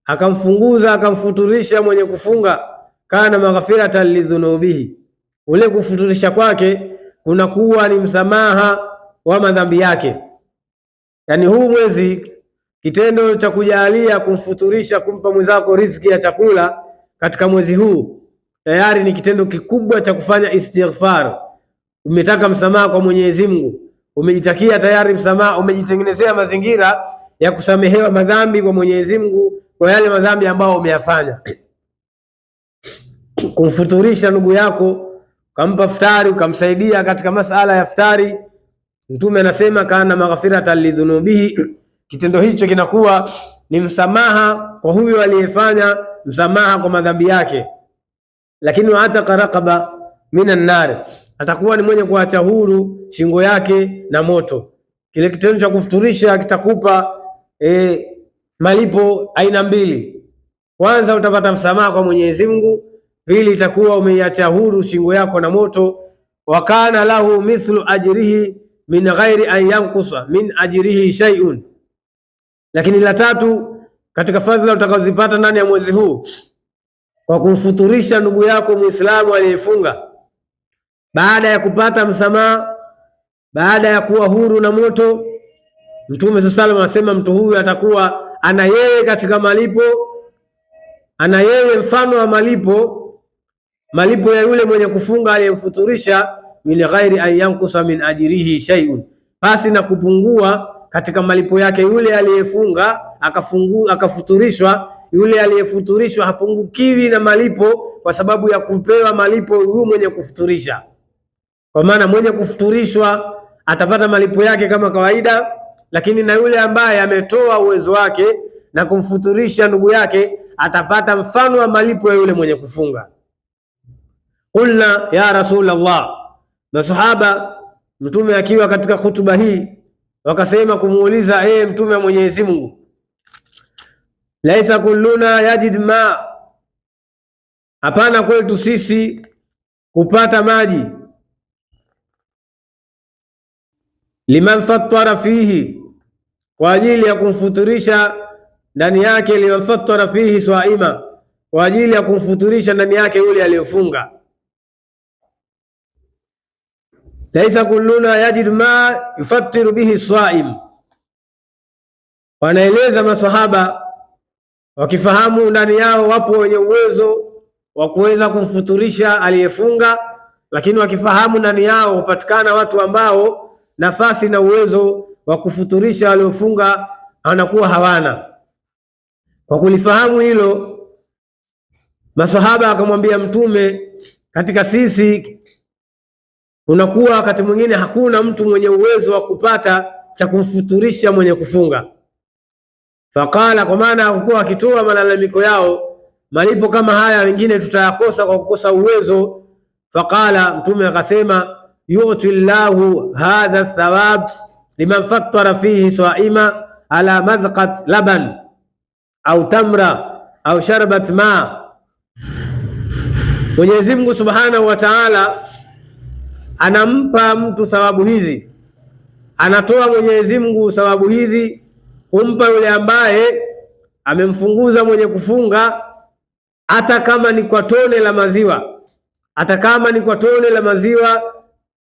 akamfunguza akamfuturisha mwenye kufunga, kana maghfiratan lidhunubihi, ule kufuturisha kwake kunakuwa ni msamaha wa madhambi yake. Yani huu mwezi, kitendo cha kujalia kumfuturisha, kumpa mwenzako riziki ya chakula katika mwezi huu, tayari ni kitendo kikubwa cha kufanya istighfar. Umetaka msamaha kwa Mwenyezi Mungu, umejitakia tayari msamaha, umejitengenezea mazingira ya kusamehewa madhambi kwa Mwenyezi Mungu kwa yale madhambi ambayo umeyafanya. Kumfuturisha ndugu yako, ukampa futari, ukamsaidia katika masala ya futari, Mtume anasema kana maghfiratan lidhunubihi, kitendo hicho kinakuwa ni msamaha kwa huyo aliyefanya, msamaha kwa madhambi yake. Lakini ataka raqaba minan nar, atakuwa ni mwenye kuacha huru shingo yake na moto. Kile kitendo cha kufuturisha kitakupa malipo aina mbili. Kwanza utapata msamaha kwa Mwenyezi Mungu, pili itakuwa umeiacha huru shingo yako na moto. Wa kana lahu mithlu ajrihi min ghairi an yanqusa min ajrihi shay'un. Lakini la tatu katika fadhila utakazozipata ndani ya mwezi huu kwa kumfuturisha ndugu yako Muislamu aliyefunga, baada ya kupata msamaha, baada ya kuwa huru na moto, Mtume sallallahu alaihi wasallam anasema mtu huyu atakuwa ana yeye katika malipo, ana yeye mfano wa malipo ya yule mwenye kufunga aliyemfuturisha, min ghairi an yankusa min ajrihi shay'un, pasi na kupungua katika malipo yake. Yule aliyefunga akafuturishwa, yule aliyefuturishwa hapungukiwi na malipo kwa sababu ya kupewa malipo huyu mwenye kufuturisha. Kwa maana mwenye kufuturishwa atapata malipo yake kama kawaida, lakini na yule ambaye ametoa uwezo wake na kumfuturisha ndugu yake atapata mfano wa malipo ya yule mwenye kufunga. Qulna ya Rasulullah, masahaba Mtume akiwa katika hutuba hii wakasema kumuuliza, Mtume wa Mwenyezi Mungu, laisa kulluna yajid ma, hapana kwetu sisi kupata maji, liman fattara fihi, kwa ajili ya kumfuturisha ndani yake, liman fattara fihi swaima, kwa ajili ya kumfuturisha ndani yake yule aliyofunga. Laisa kulluna yajid ma yufattiru bihi swaim. Wanaeleza maswahaba wakifahamu ndani yao wapo wenye uwezo wa kuweza kumfuturisha aliyefunga, lakini wakifahamu ndani yao hupatikana watu ambao nafasi na uwezo wa kufuturisha waliofunga wanakuwa hawana. Kwa kulifahamu hilo, maswahaba akamwambia Mtume, katika sisi unakuwa wakati mwingine hakuna mtu mwenye uwezo wa kupata cha kumfuturisha mwenye kufunga. Faqala, kwa maana hakukuwa wakitoa malalamiko yao, malipo kama haya wengine tutayakosa kwa kukosa uwezo. Faqala, Mtume akasema, yu'ti llahu hadha thawab liman fattara fihi swaima ala madhqat laban au tamra au sharbat ma. Mwenyezi Mungu Subhanahu wa Ta'ala anampa mtu thawabu hizi, anatoa Mwenyezi Mungu thawabu hizi kumpa yule ambaye amemfunguza mwenye kufunga, hata kama ni kwa tone la maziwa, hata kama ni kwa tone la maziwa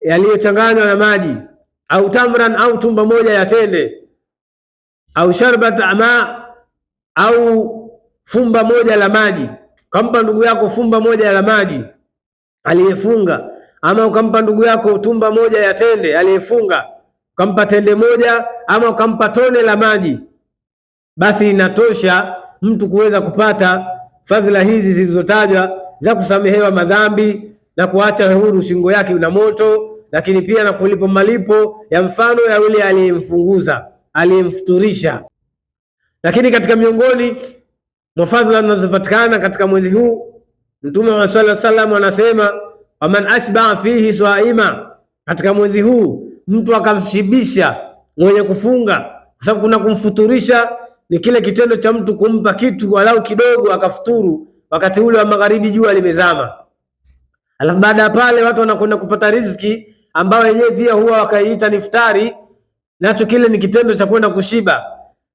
yaliyochanganywa na maji, au tamran, au tumba moja ya tende, au sharbat ma, au fumba moja la maji. Kampa ndugu yako fumba moja la maji aliyefunga, ama ukampa ndugu yako tumba moja ya tende aliyefunga, ukampa tende moja ama ukampa tone la maji, basi inatosha mtu kuweza kupata fadhila hizi zilizotajwa za kusamehewa madhambi na kuacha huru shingo yake na moto, lakini pia na kulipa malipo ya mfano ya yule aliyemfunguza, aliyemfuturisha. Lakini katika miongoni mwa fadhila zinazopatikana katika mwezi huu, Mtume wa sallallahu alaihi wasallam anasema, waman ashba fihi swaima, katika mwezi huu mtu akamshibisha mwenye kufunga, kwa sababu kuna kumfuturisha ni kile kitendo cha mtu kumpa kitu walau kidogo akafuturu wakati ule wa magharibi jua limezama. Alafu baada ya pale watu wanakwenda kupata riziki ambao wenyewe pia huwa wakaiita ni iftari, nacho kile ni kitendo cha kwenda kushiba.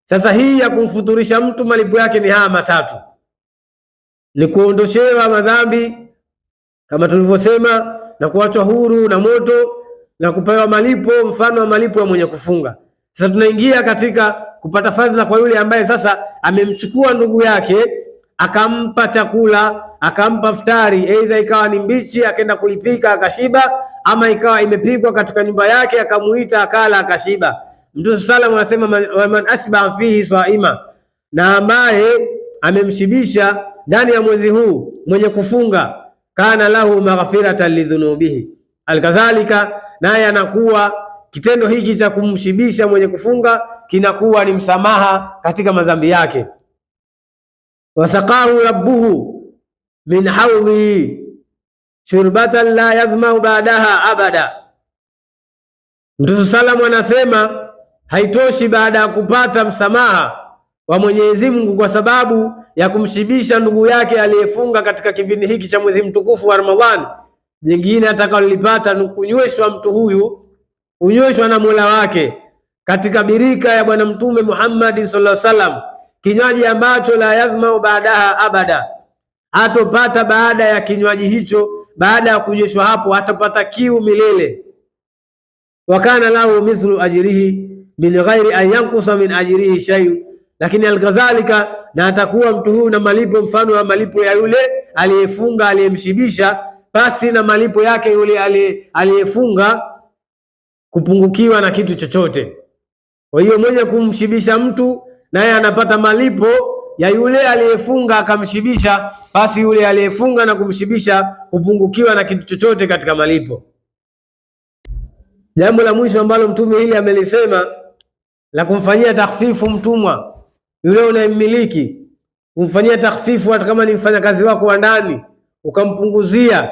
Sasa hii ya kumfuturisha mtu malipo yake ni haya matatu: ni kuondoshewa madhambi kama tulivyosema, na kuachwa huru na moto, na kupewa malipo mfano wa malipo ya mwenye kufunga. Sasa tunaingia katika kupata fadhila kwa yule ambaye sasa amemchukua ndugu yake akampa chakula, akampa futari, aidha ikawa ni mbichi akaenda kuipika akashiba, ama ikawa imepikwa katika nyumba yake akamuita akala akashiba. Mtume sallallahu alayhi wasallam anasema man asba fihi saima, na ambaye amemshibisha ndani ya mwezi huu mwenye kufunga, kana lahu maghfiratan lidhunubihi. Alkadhalika naye anakuwa kitendo hiki cha kumshibisha mwenye kufunga kinakuwa ni msamaha katika madhambi yake. Wasaqahu rabbuhu min hawli shurbatan la yadhmau ba'daha abada. Mtume salamu anasema haitoshi baada ya kupata msamaha wa Mwenyezi Mungu kwa sababu ya kumshibisha ndugu yake aliyefunga katika kipindi hiki cha mwezi mtukufu wa Ramadhani, jingine atakalolipata ni kunyweshwa mtu huyu, kunyweshwa na Mola wake katika birika ya Bwana Mtume Muhammad sallallahu alaihi wasallam, kinywaji ambacho la yazmau baadaha abada, hatopata baada ya kinywaji hicho, baada ya kunyweshwa hapo hatopata kiu milele. Wakana lahu mithlu ajrihi min ghairi an yankusa min ajrihi shay'un, lakini alkadhalika na atakuwa mtu huyu na malipo mfano wa malipo ya yule aliyefunga aliyemshibisha, pasi na malipo yake yule aliyefunga kupungukiwa na kitu chochote. Kwa hiyo mwenye kumshibisha mtu naye anapata malipo ya yule aliyefunga akamshibisha, basi yule aliyefunga na kumshibisha kupungukiwa na kitu chochote katika malipo. Jambo la mwisho ambalo mtume hili amelisema la kumfanyia takhfifu mtumwa yule unayemmiliki, kumfanyia takhfifu hata kama ni mfanyakazi wako wa ndani, ukampunguzia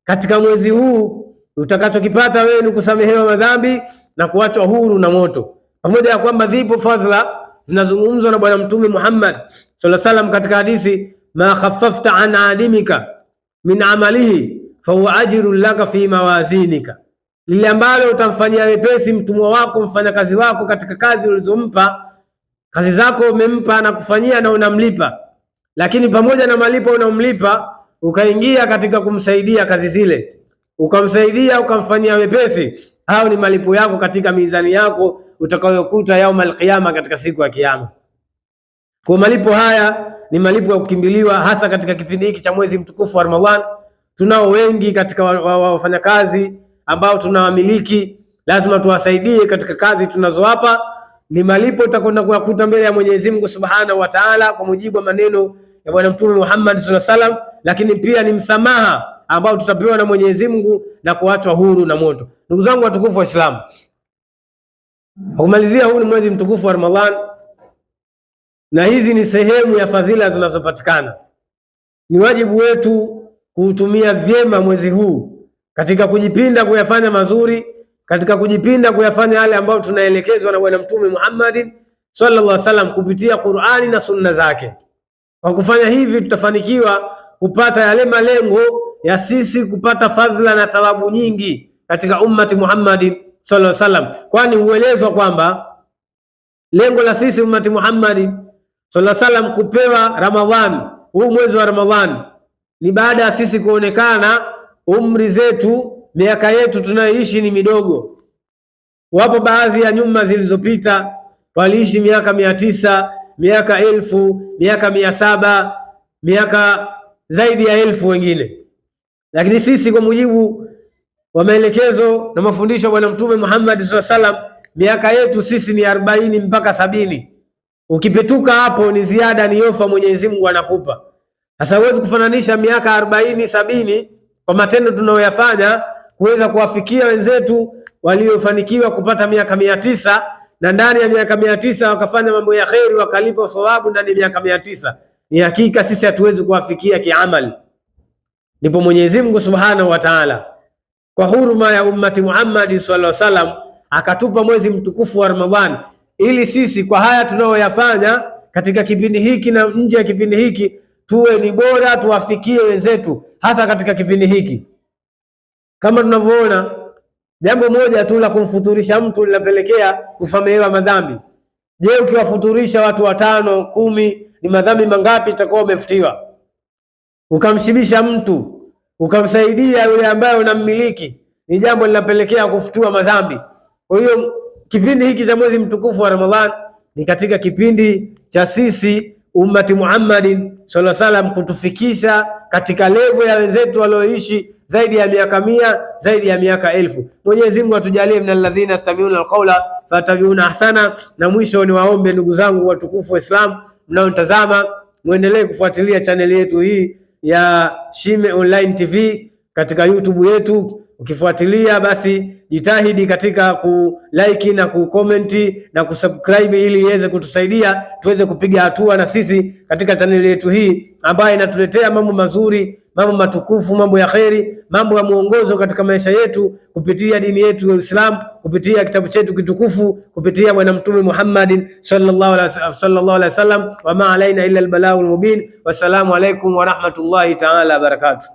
katika mwezi huu, utakachokipata wewe ni kusamehewa madhambi na kuachwa huru na moto. Pamoja ya kwamba zipo fadhila zinazungumzwa na Bwana Mtume Muhammad sallallahu alaihi wasallam katika hadithi, ma khaffafta an adimika min amalihi fa huwa ajrun laka fi mawazinika, lile ambalo utamfanyia wepesi mtumwa wako, mfanyakazi wako katika kazi ulizompa, kazi zako umempa na kufanyia na unamlipa, lakini pamoja na malipo unamlipa ukaingia katika kumsaidia kazi zile, ukamsaidia ukamfanyia wepesi, hao ni malipo yako katika mizani yako utakayokuta yaum alqiyama, katika siku ya kiyama. Kwa malipo haya ni malipo ya kukimbiliwa, hasa katika kipindi hiki cha mwezi mtukufu wa Ramadhani. Tunao wengi katika wafanyakazi ambao tunawamiliki, lazima tuwasaidie katika kazi tunazowapa. Ni malipo utakwenda kuyakuta mbele ya Mwenyezi Mungu Subhanahu wa Ta'ala kwa mujibu wa maneno ya Bwana Mtume Muhammad sallallahu alaihi wasallam, lakini pia ni msamaha ambao tutapewa na Mwenyezi Mungu na kuachwa huru na moto. Ndugu zangu watukufu wa Islam, kumalizia, huu ni mwezi mtukufu wa Ramadhani na hizi ni sehemu ya fadhila zinazopatikana. Ni wajibu wetu kuutumia vyema mwezi huu katika kujipinda kuyafanya mazuri, katika kujipinda kuyafanya yale ambayo tunaelekezwa na Bwana Mtume Muhammad sallallahu alaihi wasallam kupitia Qur'ani na sunna zake. Kwa kufanya hivi tutafanikiwa kupata yale malengo ya sisi kupata fadhila na thawabu nyingi katika ummati Muhammad sallallahu alaihi wasallam, kwani huelezwa kwamba lengo la sisi ummati Muhammad sallallahu alaihi wasallam kupewa Ramadhani, huu mwezi wa Ramadhani, ni baada ya sisi kuonekana umri zetu, miaka yetu tunayoishi ni midogo. Wapo baadhi ya nyuma zilizopita waliishi miaka 900, miaka 1000, miaka 700, miaka zaidi ya 1000 wengine, lakini sisi kwa mujibu wa maelekezo na mafundisho ya Bwana Mtume Muhammad sallallahu alaihi wasallam, miaka yetu sisi ni 40 mpaka 70. Ukipetuka hapo ni ziada, ni ofa Mwenyezi Mungu anakupa. Sasa huwezi kufananisha miaka 40 70 kwa matendo tunayoyafanya kuweza kuwafikia wenzetu waliofanikiwa kupata miaka 900 na ndani ya miaka 900 wakafanya mambo ya kheri wakalipa thawabu ndani ya miaka 900. Ni hakika sisi hatuwezi kuwafikia kiamali. Ndipo Mwenyezi Mungu Subhanahu wa Ta'ala kwa huruma ya ummati Muhammad sallallahu alaihi wasallam akatupa mwezi mtukufu wa Ramadhani ili sisi kwa haya tunayoyafanya katika kipindi hiki na nje ya kipindi hiki tuwe ni bora, tuwafikie wenzetu hasa katika kipindi hiki. Kama tunavyoona, jambo moja tu la kumfuturisha mtu linapelekea kusamehewa madhambi. Je, ukiwafuturisha watu 5, 10 ni madhambi mangapi itakuwa umefutiwa? Ukamshibisha mtu, ukamsaidia yule ambaye unammiliki, ni jambo linapelekea kufutiwa madhambi. Kwa hiyo kipindi hiki cha mwezi mtukufu wa Ramadhan ni katika kipindi cha sisi ummati Muhammadin sallallahu alaihi wasallam kutufikisha katika level ya wenzetu walioishi zaidi ya miaka 100, zaidi ya miaka 1000. Mwenyezi Mungu atujalie minal ladhina yastami'una alqawla fatabi'una ahsana. Na mwisho ni waombe ndugu zangu watukufu wa Islam mnaotazama, muendelee kufuatilia chaneli yetu hii ya Shime Online TV katika YouTube yetu. Ukifuatilia basi jitahidi katika kulike na kucomment na kusubscribe ili iweze kutusaidia tuweze kupiga hatua na sisi katika chaneli yetu hii ambayo inatuletea mambo mazuri, mambo matukufu, mambo ya kheri, mambo ya muongozo katika maisha yetu kupitia dini yetu ya Uislamu, kupitia kitabu chetu kitukufu, kupitia bwana mtume Muhammadin sallallahu alaihi wasallam. Wa ma alaina illa albalaghul mubin. Wassalamu alaikum wa rahmatullahi ta'ala wa barakatuh.